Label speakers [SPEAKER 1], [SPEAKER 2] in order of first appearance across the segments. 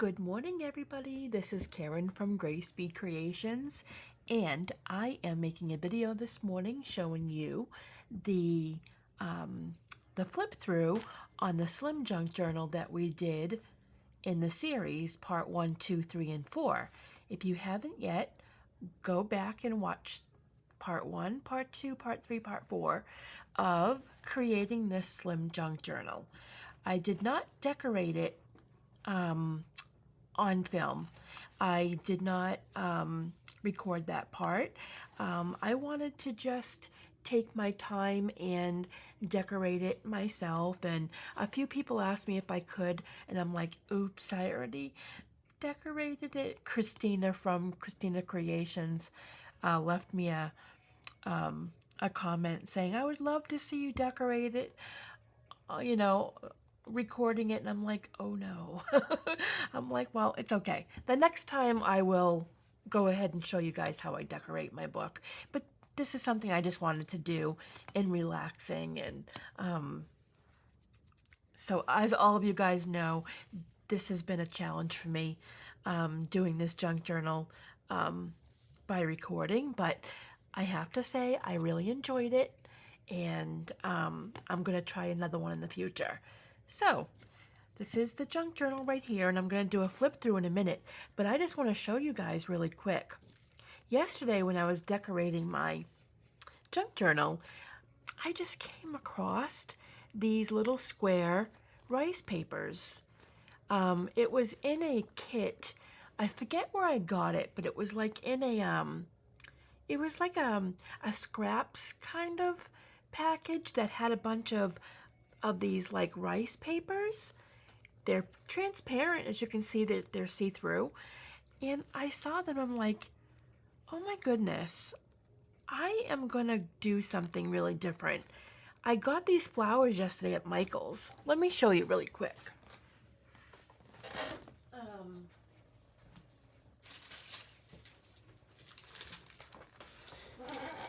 [SPEAKER 1] Good morning, everybody. This is Karen from Grace Be Creations, and I am making a video this morning showing you the flip through on the Slim Junk Journal that we did in the series part 1, 2, 3, and 4. If you haven't yet, go back and watch part 1, part 2, part 3, part 4 of creating this Slim Junk Journal. I did not decorate it on film. I did not record that part. I wanted to just take my time and decorate it myself, and a few people asked me if I could, and I'm like, oops, I already decorated it. Christina from Christina Creations left me a comment saying, I would love to see you decorate it, recording it, and I'm like, oh no. I'm like, well, it's okay. The next time I will go ahead and show you guys how I decorate my book. But this is something I just wanted to do in relaxing. And so as all of you guys know, this has been a challenge for me, doing this junk journal by recording. But I have to say, I really enjoyed it. And I'm going to try another one in the future. So, this is the junk journal right here, and I'm going to do a flip through in a minute, but I just want to show you guys really quick. Yesterday, when I was decorating my junk journal, I just came across these little square rice papers. It was in a kit. I forget where I got it, but it was like in a scraps kind of package that had a bunch of these like rice papers. They're transparent, as you can see, that they're see-through. And I saw them, I'm like, oh my goodness, I am gonna do something really different. I got these flowers yesterday at Michael's. Let me show you really quick.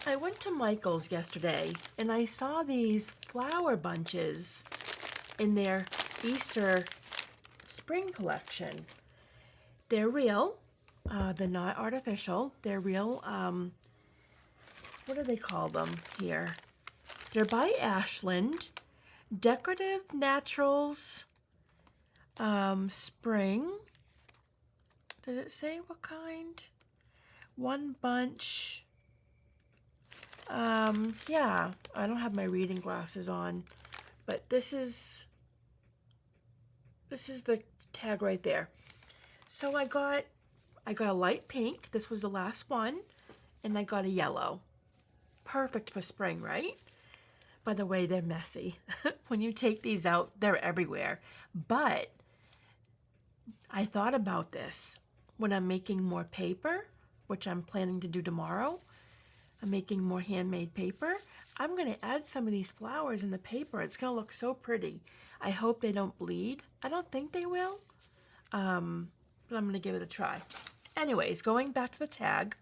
[SPEAKER 1] I went to Michael's yesterday and I saw these flower bunches in their Easter spring collection. They're real. They're not artificial. They're real. What do they call them here? They're by Ashland. Decorative Naturals Spring. Does it say what kind? One bunch. Yeah, I don't have my reading glasses on, but this is the tag right there. So I got a light pink. This was the last one, and I got a yellow. Perfect for spring, right? By the way, they're messy. When you take these out, they're everywhere. But I thought about this when I'm making more paper, which I'm planning to do tomorrow. I'm making more handmade paper. I'm going to add some of these flowers in the paper. It's going to look so pretty. I hope they don't bleed. I don't think they will, but I'm going to give it a try. Anyways, going back to the tag,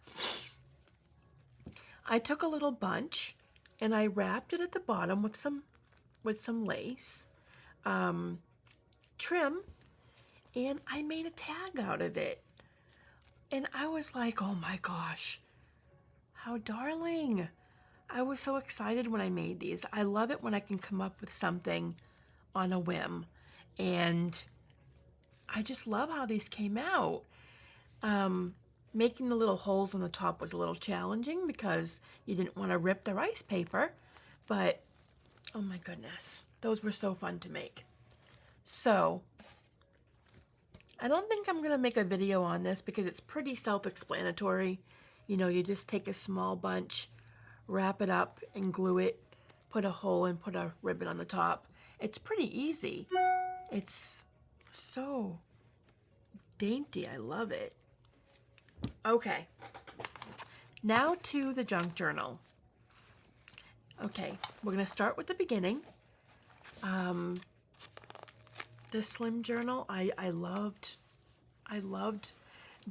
[SPEAKER 1] I took a little bunch and I wrapped it at the bottom with some lace trim, and I made a tag out of it. And I was like, oh my gosh, how darling. I was so excited when I made these. I love it when I can come up with something on a whim. And I just love how these came out. Making the little holes on the top was a little challenging because you didn't want to rip the rice paper. But, oh my goodness, those were so fun to make. So, I don't think I'm going to make a video on this because it's pretty self-explanatory. You know, you just take a small bunch, wrap it up and glue it, put a hole and put a ribbon on the top. It's pretty easy. It's so dainty. I love it. Okay. Now to the junk journal. Okay, we're going to start with the beginning. The Slim Journal, I loved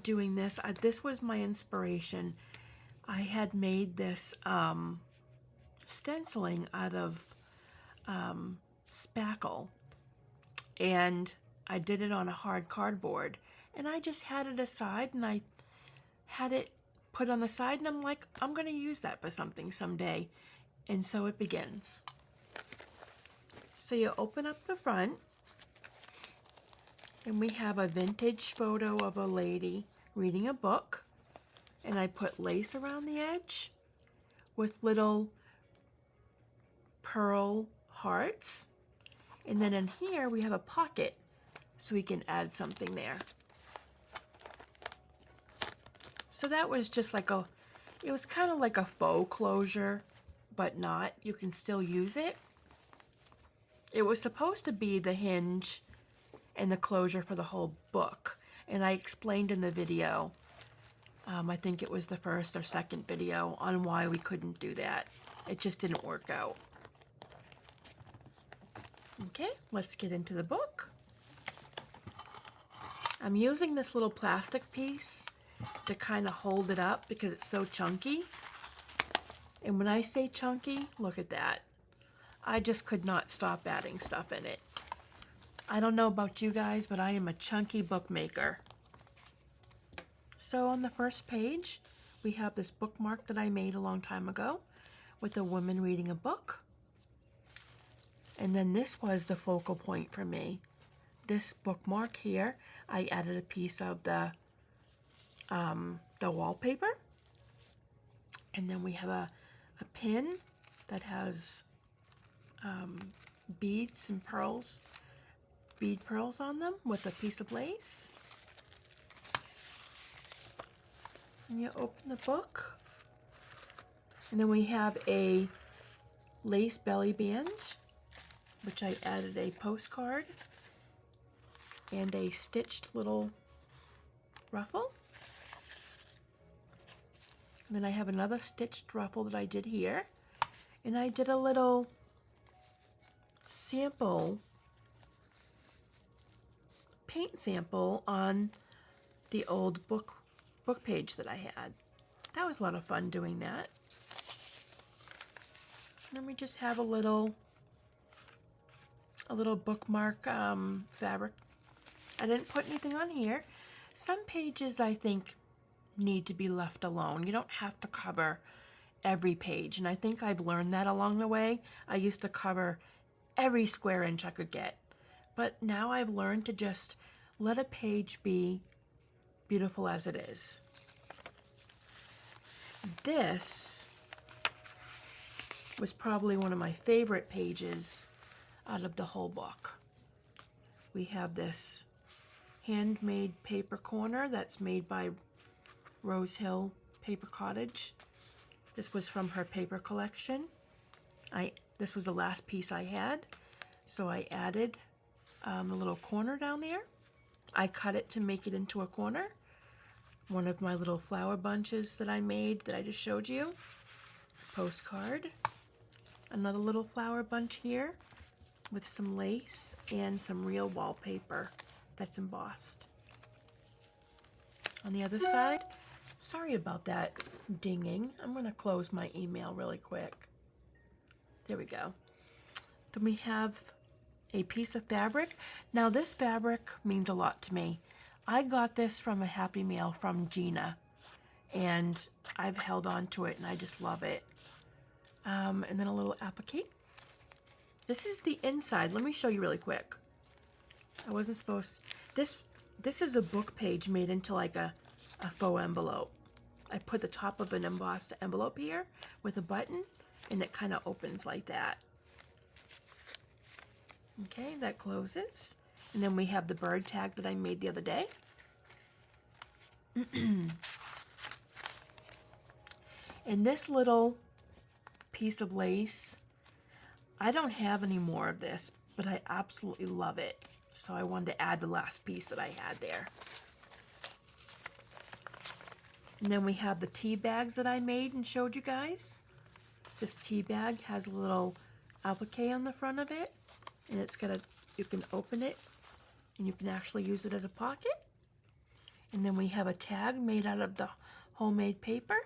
[SPEAKER 1] doing this. This was my inspiration. I had made this stenciling out of spackle, and I did it on a hard cardboard, and I just had it aside, and I had it put on the side, and I'm like, I'm going to use that for something someday. And so it begins. So you open up the front, and we have a vintage photo of a lady reading a book, and I put lace around the edge with little pearl hearts. And then in here we have a pocket, so we can add something there. So that was just like it was kind of like a faux closure, but not. You can still use it. It was supposed to be the hinge and the closure for the whole book. And I explained in the video, I think it was the first or second video, on why we couldn't do that. It just didn't work out. Okay, let's get into the book. I'm using this little plastic piece to kind of hold it up because it's so chunky. And when I say chunky, look at that. I just could not stop adding stuff in it. I don't know about you guys, but I am a chunky bookmaker. So on the first page, we have this bookmark that I made a long time ago with a woman reading a book. And then this was the focal point for me. This bookmark here, I added a piece of the wallpaper. And then we have a pin that has beads and pearls, bead pearls on them with a piece of lace. And you open the book, and then we have a lace belly band, which I added a postcard and a stitched little ruffle. And then I have another stitched ruffle that I did here, and I did a little sample, paint sample on the old book page that I had. That was a lot of fun doing that. And then we just have a little bookmark fabric. I didn't put anything on here. Some pages I think need to be left alone. You don't have to cover every page, and I think I've learned that along the way. I used to cover every square inch I could get, but now I've learned to just let a page be beautiful as it is. This was probably one of my favorite pages out of the whole book. We have this handmade paper corner that's made by Rose Hill Paper Cottage. This was from her paper collection. This was the last piece I had, so I added a little corner down there. I cut it to make it into a corner. One of my little flower bunches that I made that I just showed you. Postcard. Another little flower bunch here with some lace and some real wallpaper that's embossed. On the other side, sorry about that dinging. I'm going to close my email really quick. There we go. Then we have a piece of fabric. Now this fabric means a lot to me. I got this from a Happy Mail from Gina, and I've held on to it, and I just love it. And then a little applique. This is the inside. Let me show you really quick. I wasn't supposed to. This is a book page made into like a faux envelope. I put the top of an embossed envelope here with a button, and it kind of opens like that. Okay, that closes. And then we have the bird tag that I made the other day. And this little piece of lace, I don't have any more of this, but I absolutely love it. So I wanted to add the last piece that I had there. And then we have the tea bags that I made and showed you guys. This tea bag has a little applique on the front of it, and it's got you can open it, and you can actually use it as a pocket. And then we have a tag made out of the homemade paper.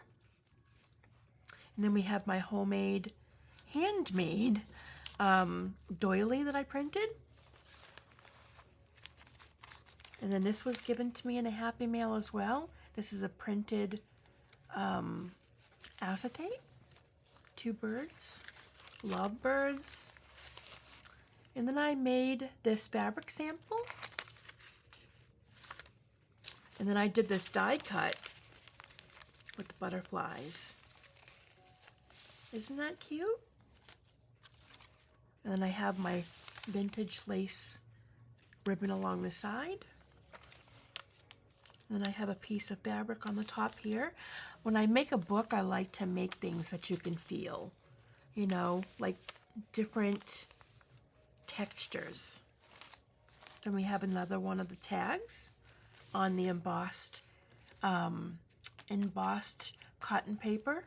[SPEAKER 1] And then we have my homemade, handmade doily that I printed. And then this was given to me in a Happy Mail as well. This is a printed acetate. 2 birds. Love birds. And then I made this fabric sample. And then I did this die cut with the butterflies. Isn't that cute? And then I have my vintage lace ribbon along the side. And then I have a piece of fabric on the top here. When I make a book, I like to make things that you can feel. You know, like different textures. Then we have another one of the tags on the embossed cotton paper.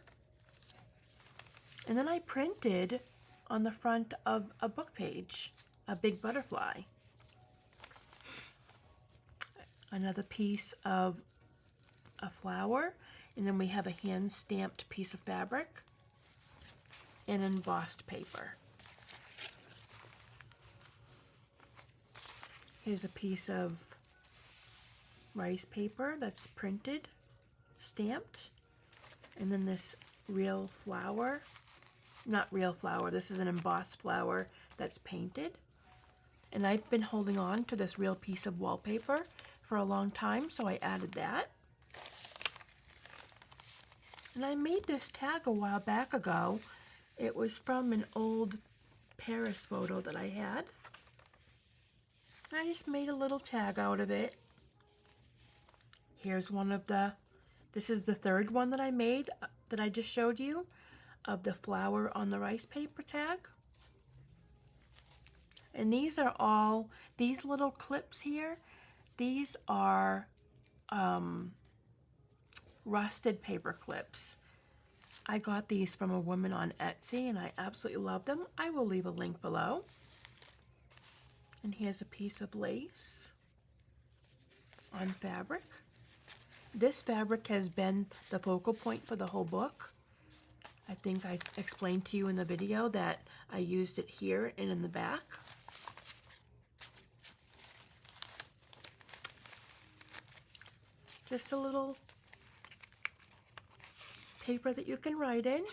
[SPEAKER 1] And then I printed on the front of a book page a big butterfly. Another piece of a flower, and then we have a hand-stamped piece of fabric and embossed paper. Here's a piece of rice paper that's printed, stamped, and then this real flower. Not real flower, this is an embossed flower that's painted. And I've been holding on to this real piece of wallpaper for a long time, so I added that. And I made this tag a while back ago. It was from an old Paris photo that I had. I just made a little tag out of it. Here's one of this is the third one that I made that I just showed you of the flower on the rice paper tag. And these are all, these little clips here, these are rusted paper clips. I got these from a woman on Etsy and I absolutely love them. I will leave a link below. And here's a piece of lace on fabric. This fabric has been the focal point for the whole book. I think I explained to you in the video that I used it here and in the back. Just a little paper that you can write in.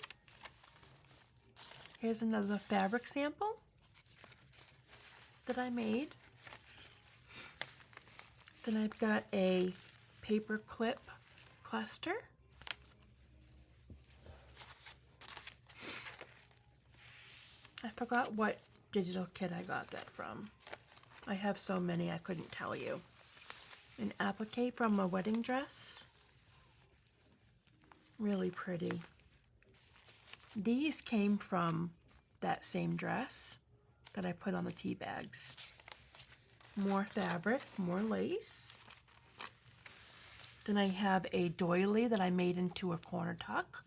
[SPEAKER 1] Here's another fabric sample that I made. Then I've got a paper clip cluster. I forgot what digital kit I got that from. I have so many I couldn't tell you. An applique from a wedding dress. Really pretty. These came from that same dress that I put on the tea bags. More fabric, more lace. Then I have a doily that I made into a corner tuck.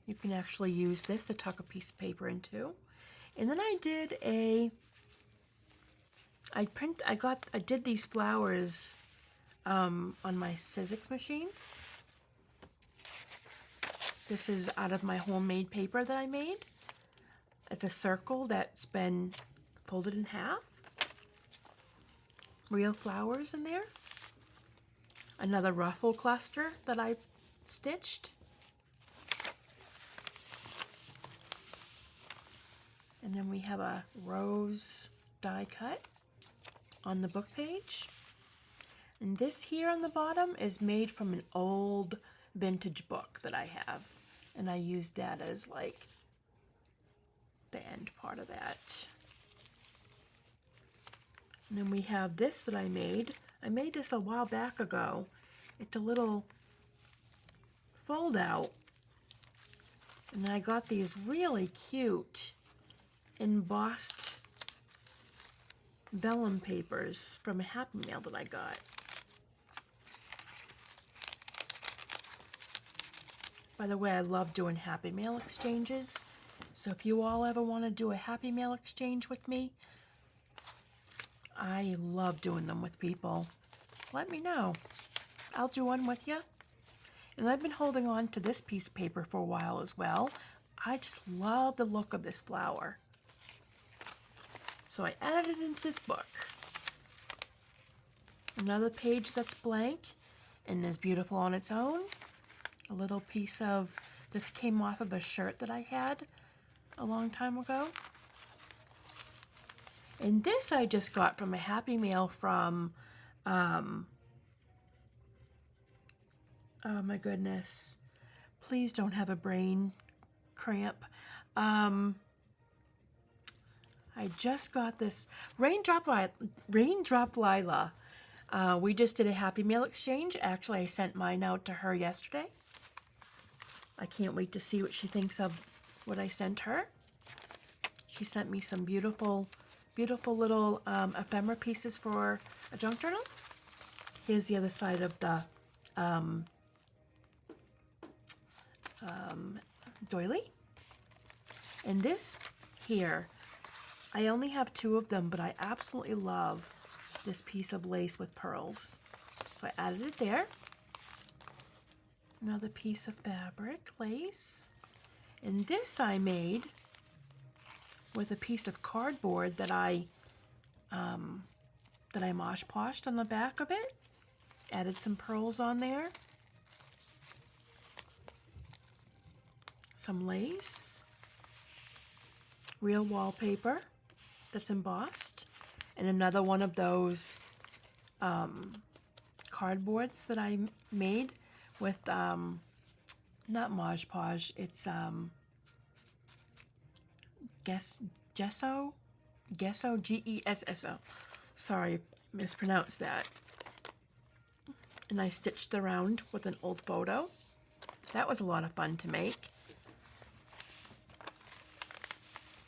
[SPEAKER 1] You can actually use this to tuck a piece of paper into. And then I did I did these flowers on my Sizzix machine. This is out of my homemade paper that I made. It's a circle that's been folded in half. Real flowers in there. Another ruffle cluster that I stitched. And then we have a rose die cut on the book page. And this here on the bottom is made from an old vintage book that I have. And I used that as like the end part of that. And then we have this that I made. I made this a while back ago. It's a little fold out. And I got these really cute embossed vellum papers from a Happy Mail that I got. By the way, I love doing Happy Mail exchanges. So if you all ever want to do a Happy Mail exchange with me, I love doing them with people. Let me know. I'll do one with you. And I've been holding on to this piece of paper for a while as well. I just love the look of this flower. So I added it into this book. Another page that's blank and is beautiful on its own. A little piece of, this came off of a shirt that I had a long time ago. And this I just got from a Happy Mail from, oh my goodness, please don't have a brain cramp. I just got this, Raindrop Lila. We just did a Happy Mail exchange. Actually, I sent mine out to her yesterday. I can't wait to see what she thinks of what I sent her. She sent me some beautiful, beautiful little ephemera pieces for a junk journal. Here's the other side of the doily. And this here, I only have 2 of them, but I absolutely love this piece of lace with pearls. So I added it there. Another piece of fabric, lace. And this I made with a piece of cardboard that I Mosh Poshed on the back of it. Added some pearls on there. Some lace. Real wallpaper that's embossed. And another one of those cardboards that I made with, not Mosh Posh, it's gesso, G-E-S-S-O. Sorry, mispronounced that. And I stitched around with an old photo. That was a lot of fun to make.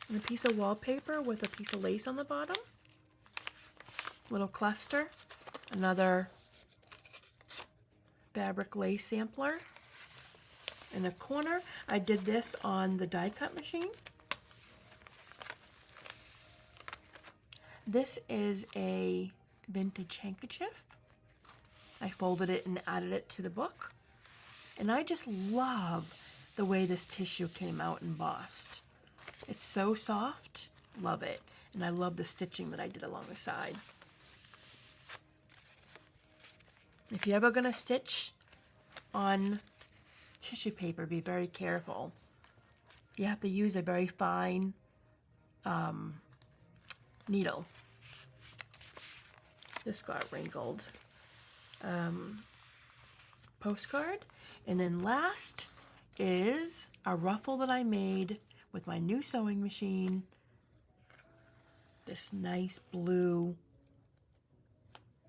[SPEAKER 1] And a piece of wallpaper with a piece of lace on the bottom. Little cluster. Another fabric lace sampler. In a corner, I did this on the die cut machine. This is a vintage handkerchief. I folded it and added it to the book. And I just love the way this tissue came out embossed. It's so soft. Love it. And I love the stitching that I did along the side. If you're ever going to stitch on tissue paper, be very careful. You have to use a very fine needle. This got wrinkled. Postcard. And then last is a ruffle that I made with my new sewing machine. This nice blue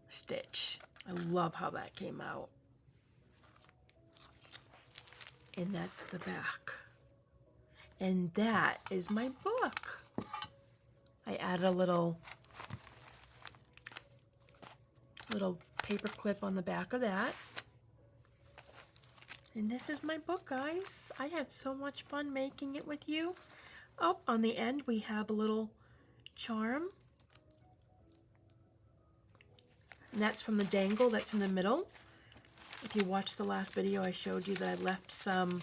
[SPEAKER 1] stitch. I love how that came out. And that's the back. And that is my book. I added a little paper clip on the back of that. And this is my book, guys. I had so much fun making it with you. Oh, on the end we have a little charm. And that's from the dangle that's in the middle. If you watched the last video, I showed you that I left some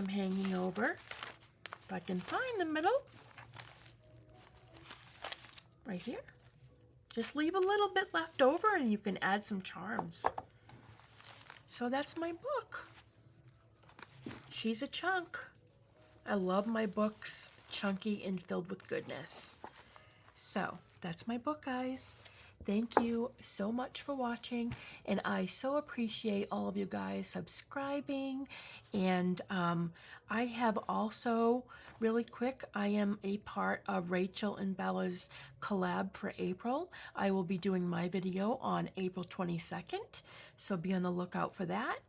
[SPEAKER 1] hanging over. If I can find the middle. Right here. Just leave a little bit left over and you can add some charms. So that's my book. She's a chunk. I love my books chunky and filled with goodness. So that's my book, guys. Thank you so much for watching, and I so appreciate all of you guys subscribing. And I have also, really quick, I am a part of Rachel and Bella's collab for April. I will be doing my video on April 22nd, so be on the lookout for that.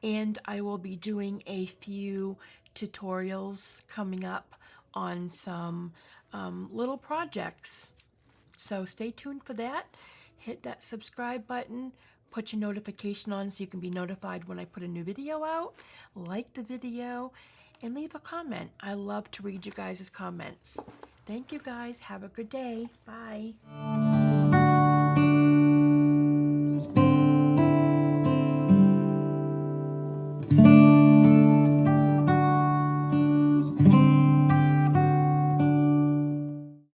[SPEAKER 1] And I will be doing a few tutorials coming up on some little projects. So stay tuned for that. Hit that subscribe button. Put your notification on so you can be notified when I put a new video out. Like the video and leave a comment. I love to read you guys' comments. Thank you guys. Have a good day. Bye.